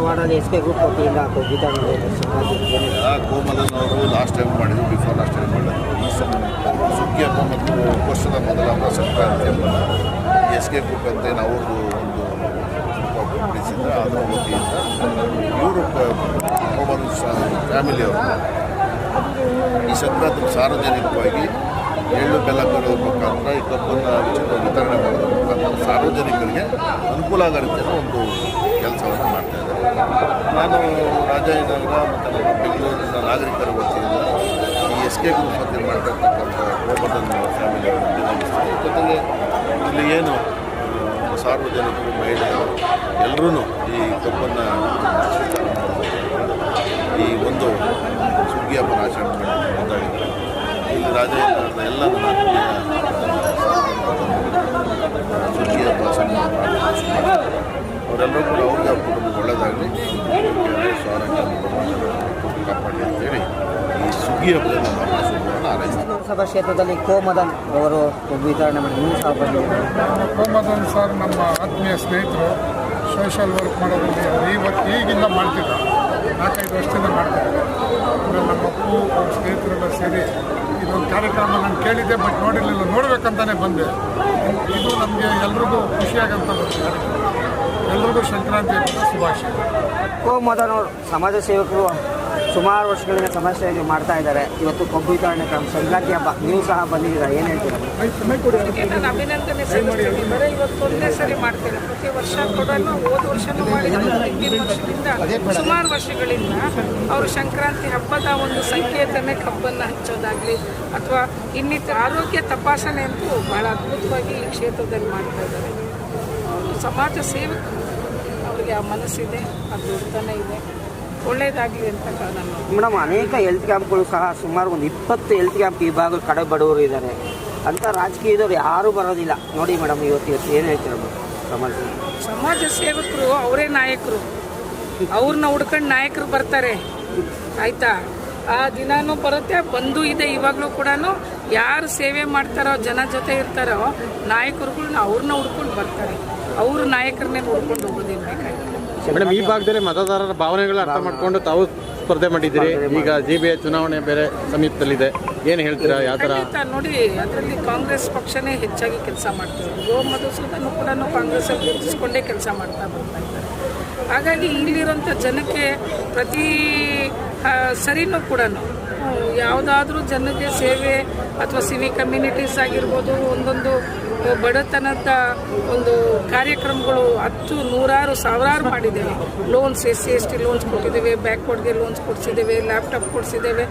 ಮಾಡಲು S K group ವತಿಯಿಂದ ವಿತರಣೆ ಕೋಮಲನ್ ಅವರು ಲಾಸ್ಟ್ ಟೈಮ್ ಮಾಡಿದ್ರು, ಬಿಫೋರ್ ಲಾಸ್ಟ್ ಟೈಮ್ ಮಾಡಿದ್ರು. ಈ ಸುಗ್ಗಿ ಹಬ್ಬ ಮತ್ತು ವರ್ಷದ ಮೊದಲ ಹಬ್ಬ ಸಂಕ್ರಾಂತಿ ಹಬ್ಬ ಎಸ್ ಕೆ ಗ್ರೂಪ್ ಅಂತ ಅವ್ರದ್ದು ಒಂದು ಬಿಡಿಸಿದ್ರೆ ಅದರ ವತಿಯಿಂದ ಇವರು ಕೋಮಲ್ ಫ್ಯಾಮಿಲಿಯವರು ಈ ಸಂಕ್ರಾಂತಿ ಸಾರ್ವಜನಿಕವಾಗಿ ಎಳ್ಳು ಬೆಲ್ಲ ಕರೆಯೋದ್ರ ಮುಖಾಂತರ ಈ ಕಬ್ಬನ್ನು ವಿತರಣೆ ಮಾಡೋದ್ರ ಮುಖಾಂತರ ಸಾರ್ವಜನಿಕರಿಗೆ ಅನುಕೂಲ ಆಗೋ ರೀತಿಯಲ್ಲಿ ಒಂದು ಕೆಲಸವನ್ನು ಮಾಡ್ತಾಯಿದ್ದಾರೆ. ನಾನು ರಾಜಾಜಿನಗರ ಮತ್ತು ನಮ್ಮ ಬೆಂಗಳೂರಿನ ನಾಗರಿಕರ ವತಿಯಿಂದ ಈ ಎಸ್ ಕೆ ಗ್ರೂಪ್ ವತಿಯಿಂದ ಮಾಡ್ತಿರ್ತಕ್ಕಂಥ ಗೋಬರ್ಧನ್ ಫ್ಯಾಮಿಲಿಯನ್ನು ವಿನಂತಿಸ್ತೀನಿ. ಜೊತೆಗೆ ಇಲ್ಲಿ ಏನು ಸಾರ್ವಜನಿಕರು, ಮಹಿಳೆಯರು ಎಲ್ಲರೂ ಈ ಕಬ್ಬನ್ನು ಈ ಒಂದು ಸುಗ್ಗಿ ಹಬ್ಬನ ಆಚರಣೆ ಮಾಡಿ ಮುಂದಾಡಿದ್ದಾರೆ. ಇಲ್ಲಿ ರಾಜಾಜಿನಗರದ ಎಲ್ಲ ನನ್ನ ಸುಗ್ಗಿ ಹಬ್ಬ ಅವರೆಲ್ಲರೂ ಕೂಡ ಅವ್ರಿಗೆ ಕುಟುಂಬ ಒಳ್ಳೆಯದಾಗಲಿ, ಕಾಪಾಡಲಿ ಅಂತೇಳಿ ಈ ಸುಗ್ಗಿ ಹಬ್ಬದಲ್ಲಿ ನಮ್ಮ ಶುಭವನ್ನು ಹಾರೈಸ್ತಾರೆ. ವಿಧಾನಸಭಾ ಕ್ಷೇತ್ರದಲ್ಲಿ ಕೋಮದನ್ ಅವರು ವಿತರಣೆ ಮಾಡಿ ನೀವು ಸಹ ಬಂದಿದ್ದೀರಿ. ಕೋಮದನ್ ಸರ್ ನಮ್ಮ ಆತ್ಮೀಯ ಸ್ನೇಹಿತರು, ಸೋಷಲ್ ವರ್ಕ್ ಮಾಡೋದ್ರಲ್ಲಿ ಅವರು ಈಗಿಂದ ಮಾಡ್ತಿದ್ರು, 4-5 ವರ್ಷದಿಂದ ಮಾಡ್ತಿದ್ದಾರೆ. ಆಮೇಲೆ ನಮ್ಮ ಅಪ್ಪು ಅವ್ರ ಸ್ನೇಹಿತರೆಲ್ಲ ಸೇರಿ ಇದೊಂದು ಕಾರ್ಯಕ್ರಮ ನಾನು ಕೇಳಿದ್ದೆ, ಬಟ್ ನೋಡಿರಲಿಲ್ಲ, ನೋಡಬೇಕಂತಾನೆ ಬಂದೆ. ಇದು ನಮಗೆ ಎಲ್ರಿಗೂ ಖುಷಿಯಾಗಂತ ಕಾರ್ಯಕ್ರಮ. ಎಲ್ರಿಗೂ ಸಂಕ್ರಾಂತಿ ಹಬ್ಬದ ಶುಭಾಶಯ. ಕೋಮದನ್ ಅವರು ಸಮಾಜ ಸೇವಕರು, ಸುಮಾರು ವರ್ಷಗಳಿಂದ ಸಮಾಜ ಸೇವೆ ಮಾಡ್ತಾ ಇದ್ದಾರೆ. ಇವತ್ತು ಕಬ್ಬು ವಿತರಣೆ ಸಂಕ್ರಾಂತಿ ಹಬ್ಬ ನೀವು ಸಹ ಬಂದಿದ್ದೀರಾ, ಏನು ಹೇಳ್ತೀರಾ? ನಾನು ಅಭಿನಂದನೆ ಸಲ್ಲಿಸ್ತಿದ್ದಾರೆ. ಇವತ್ತು ಒಂದೇ ಸರಿ ಮಾಡ್ತೇನೆ, ಪ್ರತಿ ವರ್ಷ ಕೂಡ ಹೋದ ವರ್ಷನೂ ಮಾಡಿದ್ದಾರೆ. ಹಿಂದಿನ ವರ್ಷದಿಂದ ಸುಮಾರು ವರ್ಷಗಳಿಂದ ಅವರು ಸಂಕ್ರಾಂತಿ ಹಬ್ಬದ ಒಂದು ಸಂಕೇತನೆ ಕಬ್ಬನ್ನು ಹಂಚೋದಾಗಲಿ ಅಥವಾ ಇನ್ನಿತರ ಆರೋಗ್ಯ ತಪಾಸಣೆ ಅಂತೂ ಬಹಳ ಅದ್ಭುತವಾಗಿ ಈ ಕ್ಷೇತ್ರದಲ್ಲಿ ಮಾಡ್ತಾ ಇದ್ದಾರೆ. ಸಮಾಜ ಸೇವಕರು, ಅವರಿಗೆ ಆ ಮನಸ್ಸಿದೆ, ಅದು ದುಡ್ತಾನೆ ಇದೆ, ಒಳ್ಳೆಯದಾಗಲಿ ಅಂತ ನಾನು. ಮೇಡಮ್, ಅನೇಕ ಹೆಲ್ತ್ ಕ್ಯಾಂಪ್ಗಳು ಸಹ ಸುಮಾರು ಒಂದು 20 ಹೆಲ್ತ್ ಕ್ಯಾಂಪ್ ಈ ಭಾಗದ ಕಡೆ ಬಡವರು ಇದ್ದಾರೆ ಅಂತ ರಾಜಕೀಯದವ್ರು ಯಾರೂ ಬರೋದಿಲ್ಲ ನೋಡಿ ಮೇಡಮ್. ಇವತ್ತು ಏನು ಹೇಳ್ತೀರ ಸಮಾಜ ಸೇವಕರು ಅವರೇ ನಾಯಕರು, ಅವ್ರನ್ನ ಹುಡ್ಕೊಂಡು ನಾಯಕರು ಬರ್ತಾರೆ, ಆಯಿತಾ? ಆ ದಿನಾನೂ ಬರುತ್ತೆ, ಬಂದು ಇದೆ. ಇವಾಗಲೂ ಕೂಡ ಯಾರು ಸೇವೆ ಮಾಡ್ತಾರೋ, ಜನ ಜೊತೆ ಇರ್ತಾರೋ ನಾಯಕರುಗಳನ್ನ ಅವ್ರನ್ನ ಹುಡ್ಕೊಂಡು ಬರ್ತಾರೆ. ಅವರು ನಾಯಕರನ್ನೇ ಹುಡ್ಕೊಂಡು ಹೋಗೋದೇನು ಬೇಕಾಗಿಲ್ಲ. ಮೇಡಮ್, ಈ ಭಾಗದಲ್ಲಿ ಮತದಾರರ ಭಾವನೆಗಳು ಅರ್ಥ ಮಾಡ್ಕೊಂಡು ತಾವು ಸ್ಪರ್ಧೆ ಮಾಡಿದ್ದೀರಿ. ಈಗ JBA ಚುನಾವಣೆ ಬೇರೆ ಸಮೀಪದಲ್ಲಿದೆ, ಏನು ಹೇಳ್ತೀರಾ? ಯಾವ ಥರ ನೋಡಿ, ಅದರಲ್ಲಿ ಕಾಂಗ್ರೆಸ್ ಪಕ್ಷನೇ ಹೆಚ್ಚಾಗಿ ಕೆಲಸ ಮಾಡ್ತಾರೆ. ಮಧುಸೂದನ್ ಕೂಡ ಕಾಂಗ್ರೆಸ್ಸಲ್ಲಿ ಗುರುತಿಸ್ಕೊಂಡೇ ಕೆಲಸ ಮಾಡ್ತಾ ಬರ್ತಾ ಇದ್ದಾರೆ. ಹಾಗಾಗಿ ಇಲ್ಲಿರೋಂಥ ಜನಕ್ಕೆ ಪ್ರತಿ ಸರಿನೂ ಕೂಡ ಯಾವುದಾದ್ರೂ ಜನಕ್ಕೆ ಸೇವೆ ಅಥವಾ ಸಿವಿಕ್ ಕಮ್ಯುನಿಟೀಸ್ ಆಗಿರ್ಬೋದು, ಒಂದೊಂದು ಬಡತನದ ಒಂದು ಕಾರ್ಯಕ್ರಮಗಳು 10, 100, 1000 ಮಾಡಿದ್ದೇವೆ. ಲೋನ್ಸ್, SC/ST ಲೋನ್ಸ್ ಕೊಟ್ಟಿದ್ದೇವೆ, ಬ್ಯಾಕ್ವರ್ಡ್ಗೆ ಲೋನ್ಸ್ ಕೊಡಿಸಿದ್ದೇವೆ, ಲ್ಯಾಪ್ಟಾಪ್ ಕೊಡಿಸಿದ್ದೇವೆ.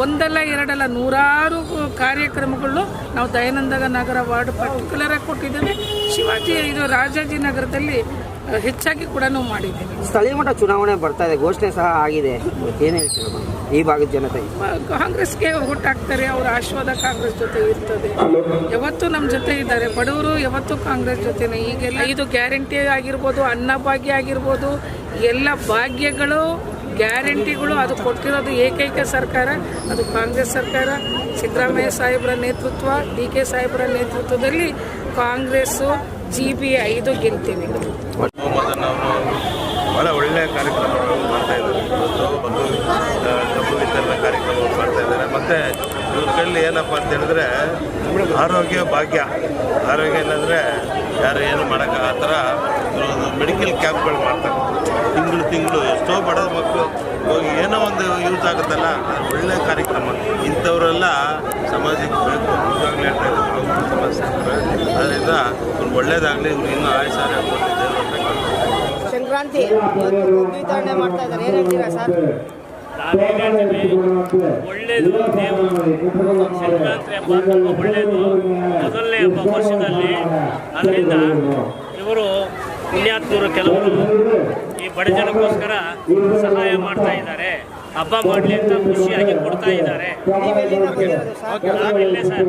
ಒಂದಲ್ಲ ಎರಡಲ್ಲ 100 ಕಾರ್ಯಕ್ರಮಗಳು ನಾವು ದಯಾನಂದ ನಗರ ವಾರ್ಡ್ ಪರ್ಟಿಕ್ಯುಲರಾಗಿ ಕೊಟ್ಟಿದ್ದೇವೆ. ಶಿವಾಜಿ ಇದು ರಾಜಾಜಿನಗರದಲ್ಲಿ ಹೆಚ್ಚಾಗಿ ಕೂಡ ಮಾಡಿದ್ದೇವೆ. ಸ್ಥಳೀಯ ಮಟ್ಟ ಚುನಾವಣೆ ಬರ್ತಾ ಇದೆ, ಘೋಷಣೆ ಸಹ ಆಗಿದೆ, ಏನು ಹೇಳ್ತೀರ ಈ ಭಾಗದ ಜನತೆ? ಕಾಂಗ್ರೆಸ್ಗೆ ಓಟ್ ಹಾಕ್ತಾರೆ, ಅವರ ಆಶೀರ್ವಾದ ಕಾಂಗ್ರೆಸ್ ಜೊತೆ ಇರ್ತದೆ. ಯಾವತ್ತೂ ನಮ್ಮ ಜೊತೆ ಇದ್ದಾರೆ, ಬಡವರು ಯಾವತ್ತೂ ಕಾಂಗ್ರೆಸ್ ಜೊತೆನೇ. ಈಗೆಲ್ಲ 5 ಗ್ಯಾರಂಟಿ ಆಗಿರ್ಬೋದು, ಅನ್ನಭಾಗ್ಯ ಆಗಿರ್ಬೋದು, ಎಲ್ಲ ಭಾಗ್ಯಗಳು, ಗ್ಯಾರಂಟಿಗಳು ಅದು ಕೊಟ್ಟಿರೋದು ಏಕೈಕ ಸರ್ಕಾರ ಅದು ಕಾಂಗ್ರೆಸ್ ಸರ್ಕಾರ. ಸಿದ್ದರಾಮಯ್ಯ ಸಾಹೇಬರ ನೇತೃತ್ವ, DK ಸಾಹೇಬರ ನೇತೃತ್ವದಲ್ಲಿ ಕಾಂಗ್ರೆಸ್ಸು, GBA 5 ಗೆಲ್ತೀವಿ. ಭಾಳ ಒಳ್ಳೆಯ ಕಾರ್ಯಕ್ರಮಗಳು ಮಾಡ್ತಾಯಿದ್ದಾರೆ. ಕಬ್ಬು ವಿತರಣೆ ಕಾರ್ಯಕ್ರಮಗಳು ಮಾಡ್ತಾಯಿದ್ದಾರೆ. ಮತ್ತು ಇವ್ರ ಕೈಲಿ ಏನಪ್ಪ ಅಂತ ಹೇಳಿದ್ರೆ ಆರೋಗ್ಯ ಭಾಗ್ಯ. ಆರೋಗ್ಯ ಏನಂದರೆ ಯಾರು ಏನು ಮಾಡೋಕ್ಕೆ ಆ ಥರ ಮೆಡಿಕಲ್ ಕ್ಯಾಂಪ್ಗಳು ಮಾಡ್ತಾರೆ. ತಿಂಗಳು ಎಷ್ಟೋ ಬಡ ಮಕ್ಕಳು ಹೋಗಿ ಏನೋ ಒಂದು ಯೂಸ್ ಆಗುತ್ತಲ್ಲ, ಒಳ್ಳೆಯ ಕಾರ್ಯಕ್ರಮ. ಇಂಥವರೆಲ್ಲ ಸಮಾಜಕ್ಕೆ ಬೇಕು. ಇವಾಗಲೇ ಹೇಳ್ತಾ ಇದ್ದಾರೆ ನಾವು ಸಮಾಜ ಸೇವಕರು. ಅದರಿಂದ ಇವ್ರು ಒಳ್ಳೇದಾಗಲಿ, ಇವ್ರು ಇನ್ನೂ ಆಯುಷ್ಯ ಸಂಕ್ರಾಂತಿ ವಿತರಣೆ ಮಾಡ್ತಾ ಇದ್ದಾರೆ, ಏನು ಹೇಳ್ತೀರಾ ಸರ್? ಒಳ್ಳೆಯದು. ಸಂಕ್ರಾಂತಿ ಹಬ್ಬ ತುಂಬ ಒಳ್ಳೆಯದು, ಮೊದಲನೇ ಹಬ್ಬ ವರ್ಷದಲ್ಲಿ. ಅದರಿಂದ ಇವರು ಪುಣ್ಯಾತ್ಮರು ಕೆಲವರು ಈ ಬಡ ಜನಕ್ಕೋಸ್ಕರ ಸಹಾಯ ಮಾಡ್ತಾ ಇದ್ದಾರೆ. ಹಬ್ಬ ಮಾಡಲಿ ಅಂತ ಖುಷಿಯಾಗಿ ಕೊಡ್ತಾ ಇದ್ದಾರೆ. ನಾವಿಲ್ಲೇ ಸರ್,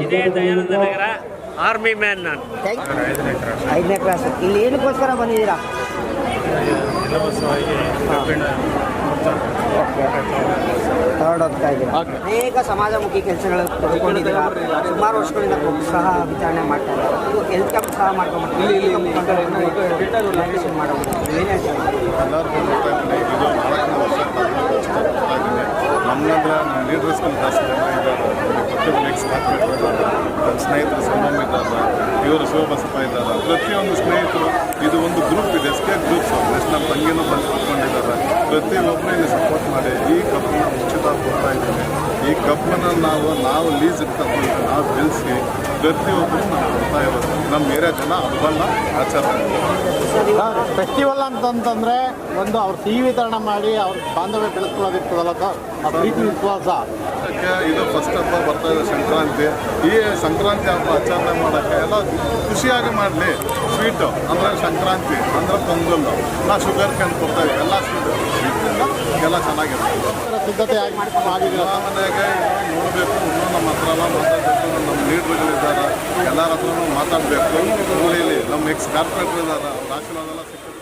ಇದೇ ದಯಾನಂದ ನಗರ ಆರ್ಮಿ ಮ್ಯಾನ್. ನಾನು 5ನೇ ಕ್ಲಾಸ್. ಇಲ್ಲಿ ಏನಕ್ಕೋಸ್ಕರ ಬಂದಿದ್ದೀರಾ? ಥರ್ಡ್ ಹೋಗ್ತಾ ಇದ್ದೀರಾ. ಅನೇಕ ಸಮಾಜಮುಖಿ ಕೆಲಸಗಳು ತೊಡ್ಕೊಂಡಿದ್ದೀರಾ, ಸುಮಾರು ವರ್ಷಗಳಿಂದ ಸಹ ವಿತರಣೆ ಮಾಡ್ತಾ ಇದ್ದಾರೆ. ಇದು ಹೆಲ್ತ್ ಕ್ಯಾಂಪ್ ಉತ್ಸಾಹ ಮಾಡ್ಕೊಂಡ್ಬಿಟ್ಟು ಮಾಡೋದು ಏನೇ ಎಲ್ಲರಿಗೂ ಗೊತ್ತಾಗ್ತದೆ ಇದು 4ನೇ ವರ್ಷ ನಮ್ಮಂದ್ರೆ ನಮ್ಮ ಲೀಡರ್ಸ್ಗಳು ಜಾಸ್ತಿ ಜನ ಇದ್ದಾರೆ. ಪ್ರತಿಯೊಬ್ಬರು ಎಕ್ಸ್ ಕಾರ್ಪೊರೇಟರ್ ಇದ್ದಾರೆ, ನನ್ನ ಸ್ನೇಹಿತರು ಸಂಗಮ್ ಇದ್ದಾರೆ, ಇವರು ಶಿವಬಸಪ್ಪ ಇದ್ದಾರೆ. ಪ್ರತಿಯೊಂದು ಸ್ನೇಹಿತರು ಇದು ಒಂದು ಗ್ರೂಪ್ ಇದೆ, SK ಗ್ರೂಪ್ಸ್. ನೆಕ್ಸ್ಟ್ ನಮ್ಮ ತಂಗಿನೂ ಬಂದು ಕೂತ್ಕೊಂಡಿದ್ದಾರೆ. ಪ್ರತಿಯೊಬ್ಬರು ಇಲ್ಲಿ ಸಪೋರ್ಟ್ ಮಾಡಿ ಈ ಕಪ್ಪನ್ನ ಉಚಿತ ಕೊಡ್ತಾ ಇದ್ದೀವಿ. ಈ ಕಪ್ಪನ್ನು ನಾವು ಲೀಸ್ಗೆ ತಗೊಂಡು ನಾವು ಬೆಳೆಸಿ ಪ್ರತಿಯೊಬ್ಬರು ನಾವು ಕೊಡ್ತಾ ಇರೋದು. ನಮ್ಮ ಏರಿಯಾ ಜನ ಹಬ್ಬನ ಆಚರಣೆ ಫೆಸ್ಟಿವಲ್ ಅಂತಂತಂದ್ರೆ ಒಂದು ಅವ್ರ ಸಿಹಿ ವಿತರಣೆ ಮಾಡಿ ಅವ್ರ ಬಾಂಧವ್ಯ ಬೆಳೆಸ್ಕೊಳ್ಳೋದಿರ್ತದಲ್ಲ ಸರ್, ಆ ಪ್ರೀತಿ ವಿಶ್ವಾಸ. ಇದು ಫಸ್ಟ್ ಹಬ್ಬ ಬರ್ತಾ ಇದೆ ಸಂಕ್ರಾಂತಿ. ಈ ಸಂಕ್ರಾಂತಿ ಹಬ್ಬ ಆಚರಣೆ ಮಾಡೋಕ್ಕೆ ಎಲ್ಲ ಖುಷಿಯಾಗಿ ಮಾಡಲಿ. ಸ್ವೀಟು ಅಂದರೆ ಸಂಕ್ರಾಂತಿ ಅಂದರೆ ಪೊಂಗಲ್, ನಾವು ಶುಗರ್ ಕ್ಯಾನ್ ಕೊಡ್ತಾ ಇದ್ದೀವಿ. ಎಲ್ಲ ಸ್ವೀಟು ಎಲ್ಲ ಚೆನ್ನಾಗಿರ್ತದೆ. ಸಿದ್ಧತೆ ಆಗಿದ್ದೀರ ಮನೆಗೆ ನೋಡಬೇಕು. ಇನ್ನೂ ನಮ್ಮ ಹತ್ರ ಎಲ್ಲ ಮಾತಾಡಬೇಕು. ನಮ್ಮ ಲೀಡ್ರುಗಳಿದ್ದಾರೆ, ಎಲ್ಲರ ಹತ್ರನೂ ಮಾತಾಡಬೇಕು. ಇಲ್ಲಿ ನಮ್ಮ ಎಕ್ಸ್ ಕಾರ್ಪೊರೇಟರ್ ಇದ್ದಾರೆ, ಅವ್ರ ಆಶೀರ್ವಾದ ಎಲ್ಲ ಸಿಕ್ಕಿದೆ.